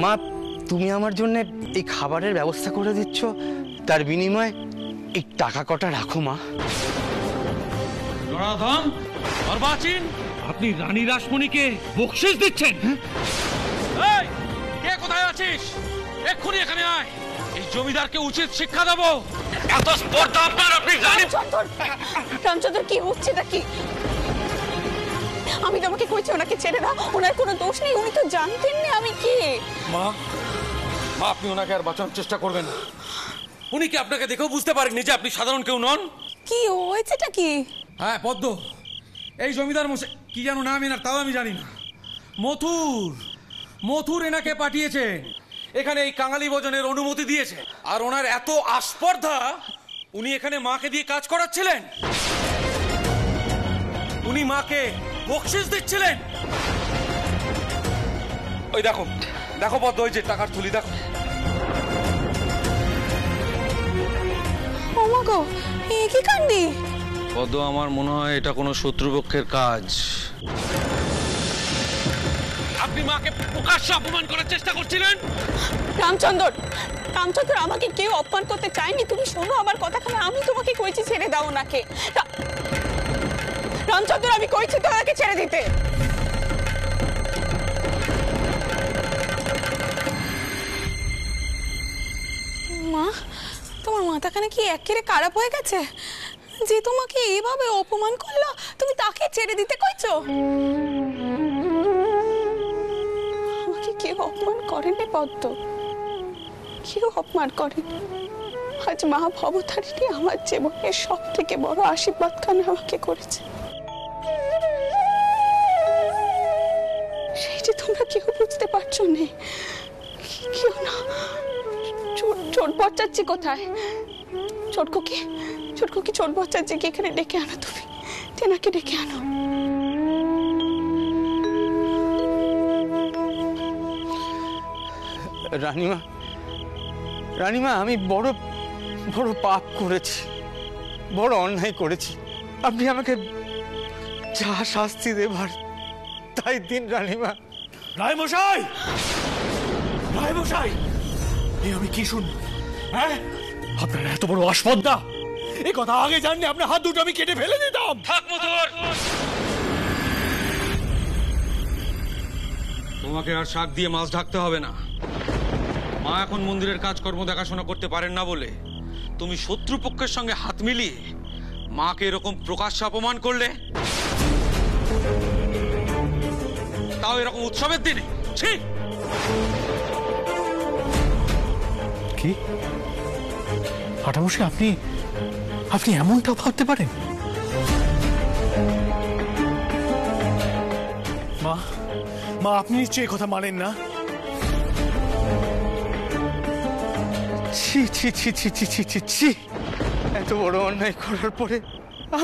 মা, তুমি আমার জন্য এই খাবারের ব্যবস্থা করে দিচ্ছ, তার বিনিময়ে এই টাকা কটা রাখো মা। জনার্দন, অর্বাচীন, আপনি রানী রাসমণিকে বকশিশ দিচ্ছেন? এই, কে কোথায় আছিস? এক্ষুনি এখানে আয়, এই জমিদারকে উচিত শিক্ষা দেবো। এত স্পর্ধা আপনার, আপনি জানেন? রামচন্দ্র, কি হচ্ছে নাকি? আমি তোমাকে কইছি ওনাকে ছেড়ে দাও, ওনার কোনো দোষ নেই, উনি তো জানতেন না আমি কি। মা, আপনি ওনাকে আর বাঁচানোর চেষ্টা করবেন না। উনি কি আপনাকে দেখেও বুঝতে পারেননি যে আপনি সাধারণ কেউ নন? কি হয়েছেটা কি? হ্যাঁ পদ্ম, এই জমিদার মশাই কি যেন নাম এনার, তাও আমি জানি না। মথুর এনাকে পাঠিয়েছে এখানে এই কাঙালি ভোজনের অনুমতি দিয়েছে। আর ওনার এত আস্পর্ধা, উনি এখানে মাকে দিয়ে কাজ করাচ্ছিলেন, উনি মাকে বকশিশ দিচ্ছিলেন। ওই দেখো দেখো পদ্ম, ওই যে টাকার থলি দেখো। ও মা গো, এ কি কাণ্ডি! পদ্ম, আমার মনে হয় এটা কোনো শত্রুপক্ষের কাজ। আপনি মাকে প্রকাশ্যে অপমান করার চেষ্টা করছিলেন। রামচন্দ্র, আমাকে কেউ অপমান করতে চায়নি। তুমি শোনো আমার কথাখানা, আমি তোমাকে কইছি ছেড়ে দাও ওনাকে। রামচন্দ্র, আমি কইছি তো ওনাকে ছেড়ে দিতে। মা, তোমার মাথাখানে কি একেবারে খারাপ হয়ে গেছে? যে তোমাকে এইভাবে অপমান করলো, তুমি তাকে ছেড়ে দিতে কইছো? আমাকে কেউ অপমান করেনি পদ্ম, কেউ অপমান করেনি। আজ মা ভবতারিণী আমার জীবনের সব থেকে বড় আশীর্বাদ খানে আমাকে করেছে। সেই যে তোমরা কেউ বুঝতে পারছো না, কেউ না। চোট বচ্চাচ্ছি কোথায়? ছোটকুকি চোট বচ্চাচ্ছি কি, এখানে ডেকে আনো, তুমি তেনাকে ডেকে আনো। রানীমা, আমি বড় বড় পাপ করেছি, বড় অন্যায় করেছি। আপনি আমাকে যা শাস্তি দেবার তাই দিন রানীমা। রায়মশাই, আমি কি শুনবো? হ্যাঁ, আপনার এত বড় আস্পর্ধা, এই কথা আগে জানলে আপনার হাত দুটো আমি কেটে ফেলে দিতাম। থাক মথুর, তোমাকে আর শাক দিয়ে মাছ ঢাকতে হবে না। মা এখন মন্দিরের কাজকর্ম দেখাশোনা করতে পারেন না বলে তুমি শত্রুপক্ষের সঙ্গে হাত মিলিয়ে মাকে এরকম প্রকাশ্যে অপমান করলে, তাও এরকম উৎসবের দিনে। ছি! কি হাটামশাই, আপনি এমনটা ভাবতে পারেন? মা, আপনি নিশ্চয়ই কথা মানেন না। ছি ছি ছি ছি ছি ছি ছি ছি! এত বড় অন্যায় করার পরে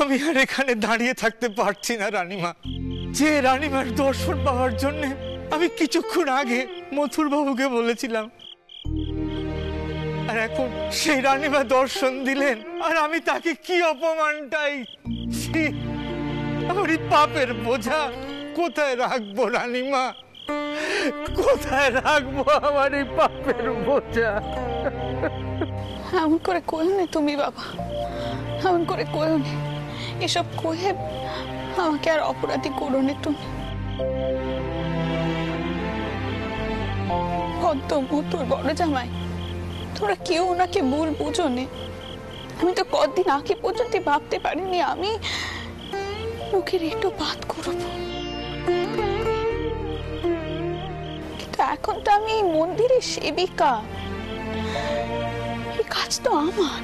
আমি আর এখানে দাঁড়িয়ে থাকতে পারছি না রানীমা। যে রানীমার দর্শন পাওয়ার জন্য আমি কিছুক্ষণ আগে মথুর বাবুকে বলেছিলাম, আর এখন সেই রানীমা দর্শন দিলেন, আর আমি তাকে কি অপমানটাই! আমার এই পাপের বোঝা কোথায় রাখবো রানীমা? কোথায় রাখবো আমার এই পাপের বোঝা? এমন করে কইও না তুমি বাবা, এমন করে কইও না। এসব কয়ে আমাকে আর অপরাধী করো না তুমি। পদ্ম, মথুর, বড় জামাই, তোরা কেউ ওনাকে ভুল বুঝো নে। আমি তো কদিন আগে পর্যন্ত ভাবতে পারিনি আমি মুখের একটু বাদ করব, কিন্তু এখন তো আমি এই মন্দিরের সেবিকা, এই কাজ তো আমার।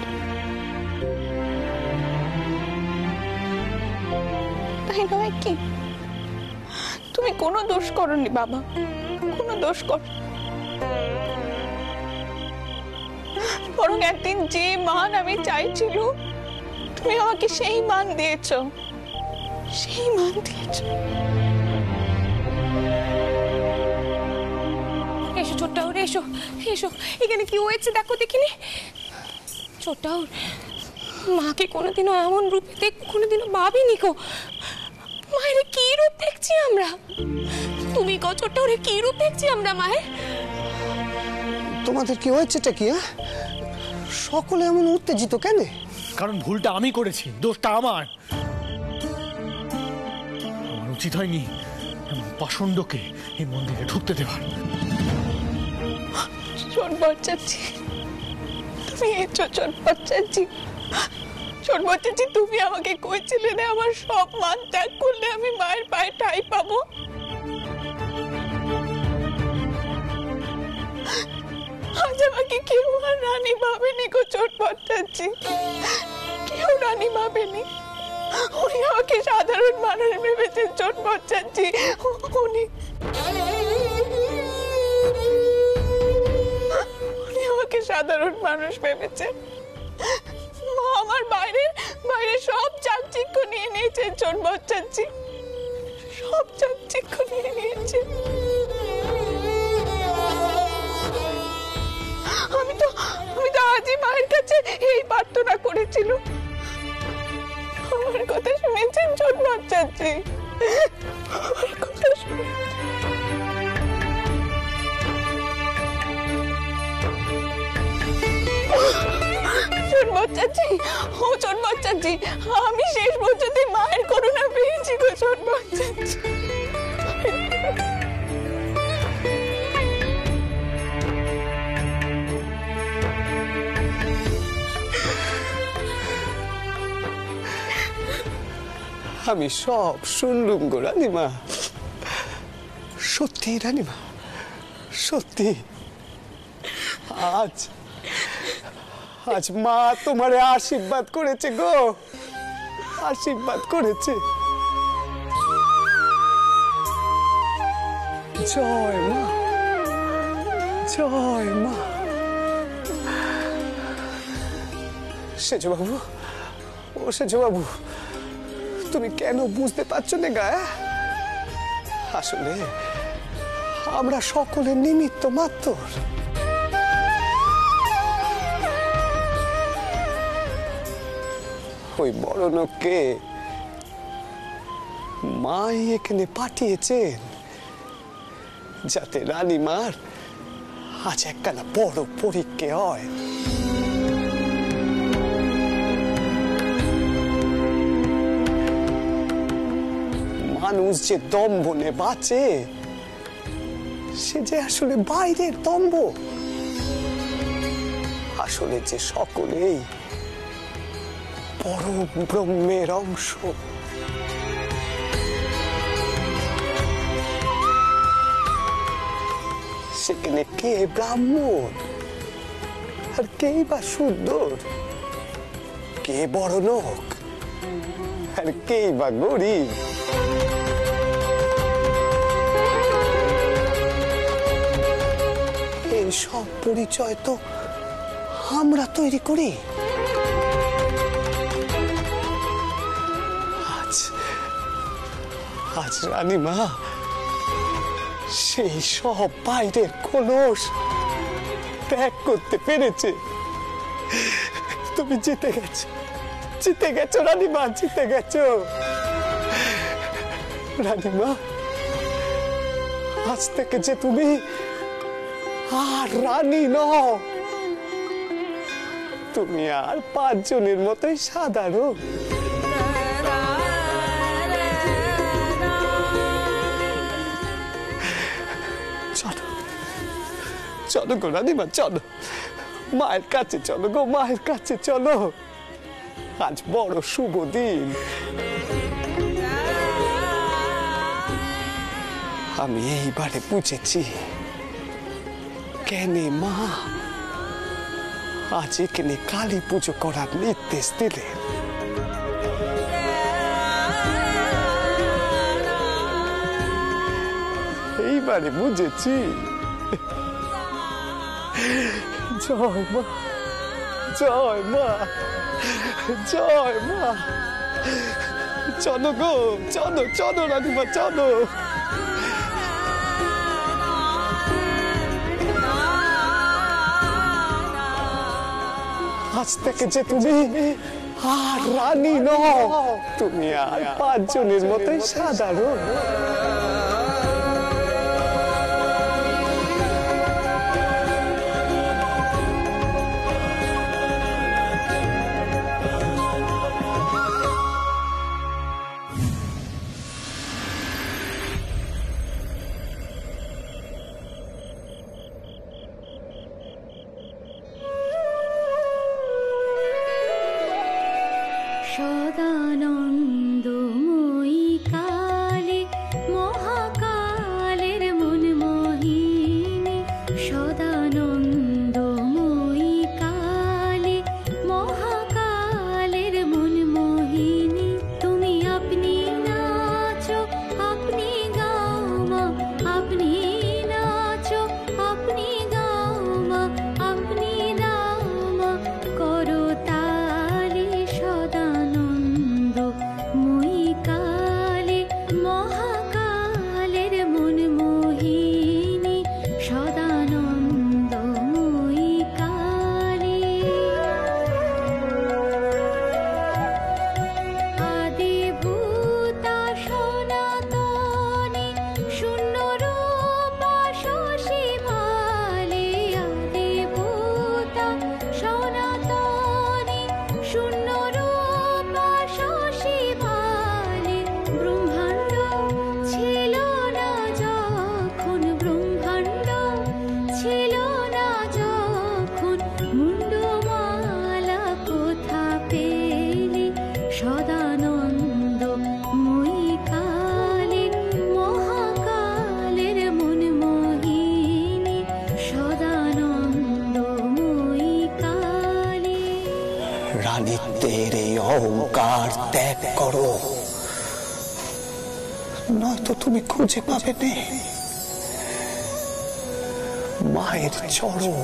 তাই নয় কি? তুমি কোনো দোষ করনি বাবা, কোনো দোষ কর। বরং একদিন যে মান আমি চাইছিল তুমি আমাকে সেই মান দিয়েছো, সেই মান দিয়েছো। এসো ছোট্টাউর, এসো এসো, এখানে কি হয়েছে দেখো দেখিনি। ছোট্টাউর, মাকে কোনোদিনও এমন রূপে কোনোদিনও ভাবিনি গো। মায়ের কি রূপ দেখছি আমরা, তুমি গো ছোট্টাউরে কি রূপ দেখছি আমরা মায়ের। তোমাদের কি হয়েছেটা কি? সকলে এমন উত্তেজিত কেন? কারণ ভুলটা আমি করেছি, দোষটা আমার। আমার উচিত হয়নি এমন পাষণ্ডকে এই মন্দিরে ঢুকতে দেবার। চোট বচ্চাচ্ছি, তুমি এসো চোট বচ্চাচ্ছি। চোট বচ্চাচ্ছি, তুমি আমাকে কইছিলে না আমার সব মান ত্যাগ করলে আমি মায়ের পায়ে ঠাঁই পাবো। আজ আমাকে কেউ আর রানী ভাবেনি গো চোট বচ্চাচ্ছি, কেউ রানী ভাবেনি। উনি আমাকে সাধারণ মানুষ ভেবেছেন চোট বচ্চাচ্ছি। উনি আমাকে সাধারণ মানুষ ভেবেছে। মা আমার বাইরে সব চাকচিক্য নিয়ে নিয়েছে চোট বচ্চাচ্ছি, সব চাকচিক্য নিয়ে নিয়েছে। আমি তো আজই মায়ের কাছে এই প্রার্থনা করেছিল। আমার কথা শুনেছেন চোট বচ্চাচ্ছি? আমার কথা শুনে চোট বচ্চাচ্ছি, ও চোট বচ্চাচ্ছি, আমি শেষ পর্যন্ত মায়ের করুণা পেয়েছি গো চোট বচ্চাচ্ছি। আমি সব শুনলুম গো রানীমা, সত্যি রানীমা, সত্যি। আজ মা তোমারে আশীর্বাদ করেছে গো, আশীর্বাদ করেছে। জয় মা, জয় মা। সেজ বাবু, ও সেজ বাবু, তুমি কেন বুঝতে পারছো না গা? আসলে আমরা সকলে নিমিত্ত মাত্র। ওই বড় লোককে মাই এখানে পাঠিয়েছেন যাতে রানীমার আজ একখানা বড় পরীক্ষা হয়। মানুষ যে দম্ভনে বাঁচে সে যে আসলে বাইরের দম্ভ, আসলে যে সকলেই পরম ব্রহ্মের অংশ। সেখানে কে ব্রাহ্মণ আর কে বা সুন্দর, কে বড় লোক আর কে বা গরিব। এই সব পরিচয় তো আমরা তৈরি করি। আজ রানীমা সেই সব বাইরের খোলস ত্যাগ করতে পেরেছে। তুমি জিতে গেছো, জিতে গেছো রানীমা, জিতে গেছো। রানীমা, আজ থেকে যে তুমি আর রানী নও, তুমি আর 5 জনের মতোই সাধারণ। চলো চলো গো রানীমা, চলো মায়ের কাছে, চলো গো মায়ের কাছে চলো। আজ বড় শুভ দিন। আমি এইবারে বুঝেছি কেন মা আজ এখানে কালী পুজো করার নির্দেশ দিলেন। এইবারে বুঝেছি। জয় মা, জয় মা, জয় মা। চলো গো, চলো চলো রানীমা, চলো। আজ থেকে যে তুমি আর রানী নও, তুমি আর 5 জনের মতোই সাধারণ। অহংকার ত্যাগ করো, নয়তো তুমি খুঁজে পাবে না মায়ের চরণ।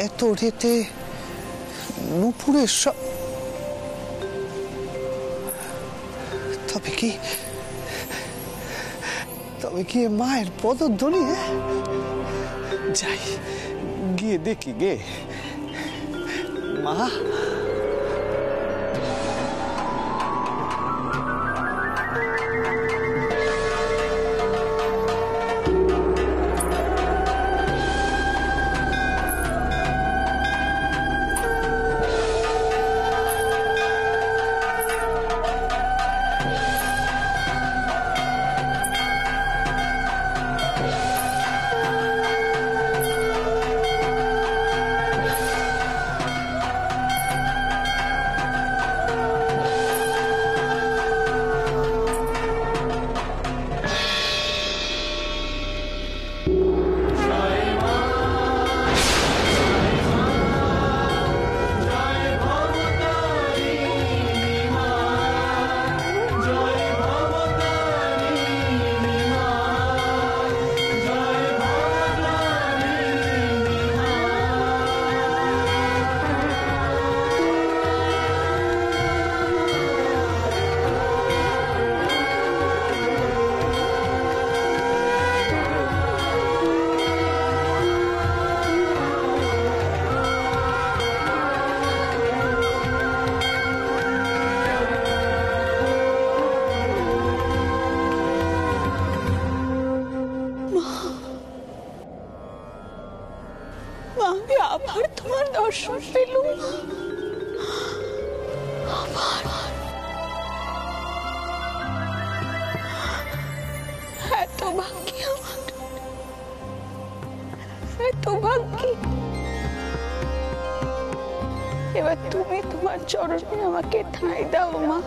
এত রেতে নুপুরের তবে কি মায়ের পদধ্বনি? যাই গিয়ে দেখি গে। মা, আমি আবার তোমার দর্শন পেলুম। আবার এত ভাগ্য আমার, এত ভাগ্য। এবার তুমি তোমার চরণে আমাকে ঠাঁই দাও মা,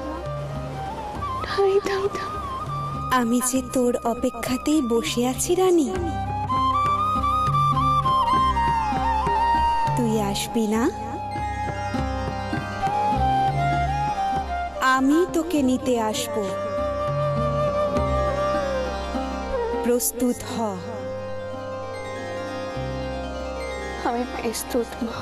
ঠাঁই দাও। আমি যে তোর অপেক্ষাতেই বসে আছি রানী, তুই আসবি না? আমি তোকে নিতে আসবো। প্রস্তুত হ। আমি প্রস্তুত মা।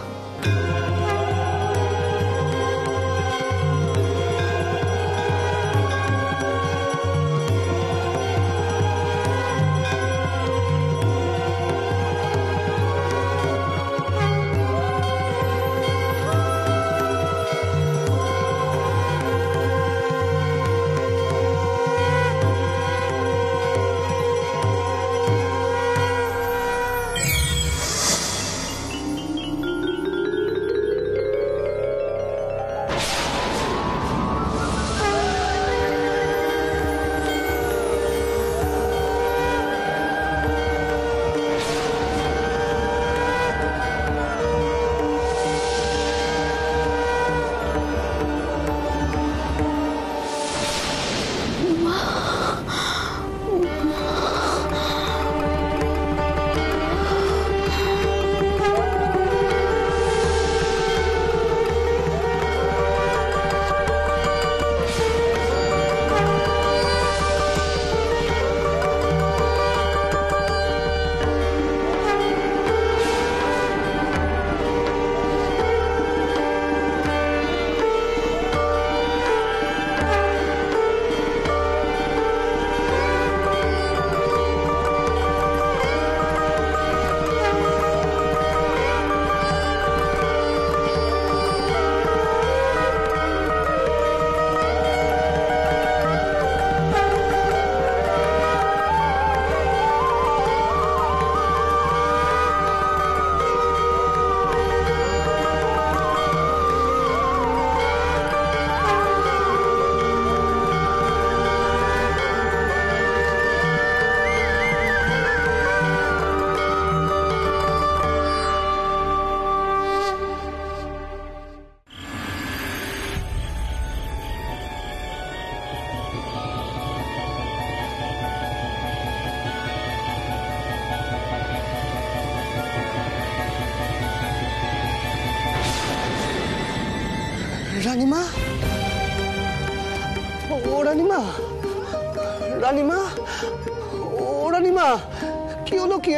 রানীমা, ও রানীমা, রানীমা, ও রানীমা, কি হলো কি?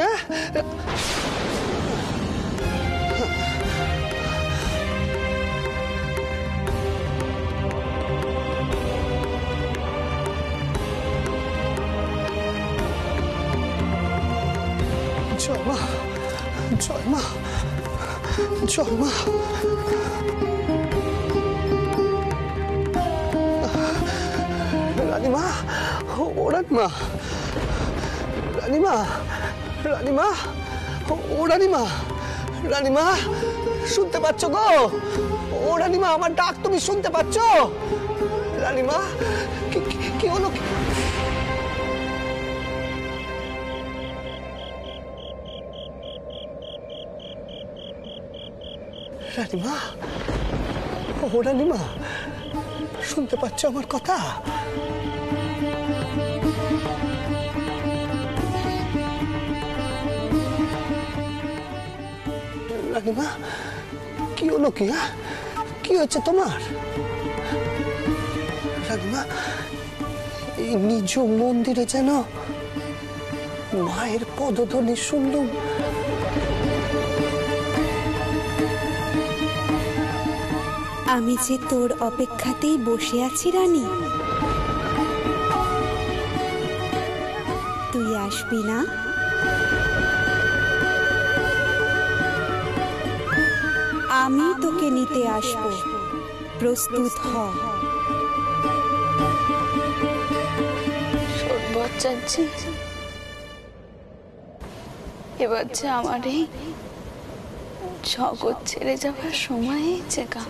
জয় মা, জয় মা, জয় মা। রানীমা, ও রানীমা, রানীমা, রানীমা, ও রানীমা, রানীমা, শুনতে পাচ্ছ গো? ও রানীমা, আমার ডাক তুমি শুনতে পাচ্ছ? রানীমা, কি হলো? রানীমা, ও রানীমা, শুনতে পাচ্ছ আমার কথা? রানীমা, কি হলো কি? কি হয়েছে তোমার? রানীমা, এই নিজ মন্দিরে যেন মায়ের পদধ্বনি শুনলুম। আমি যে তোর অপেক্ষাতেই বসে আছি রানী, তুই আসবি না? আমি তোকে নিতে আসব, প্রস্তুত হ। সর্বচাচ্ছি, এবার যে আমার এই জগৎ ছেড়ে যাওয়ার সময় হয়েছে গা।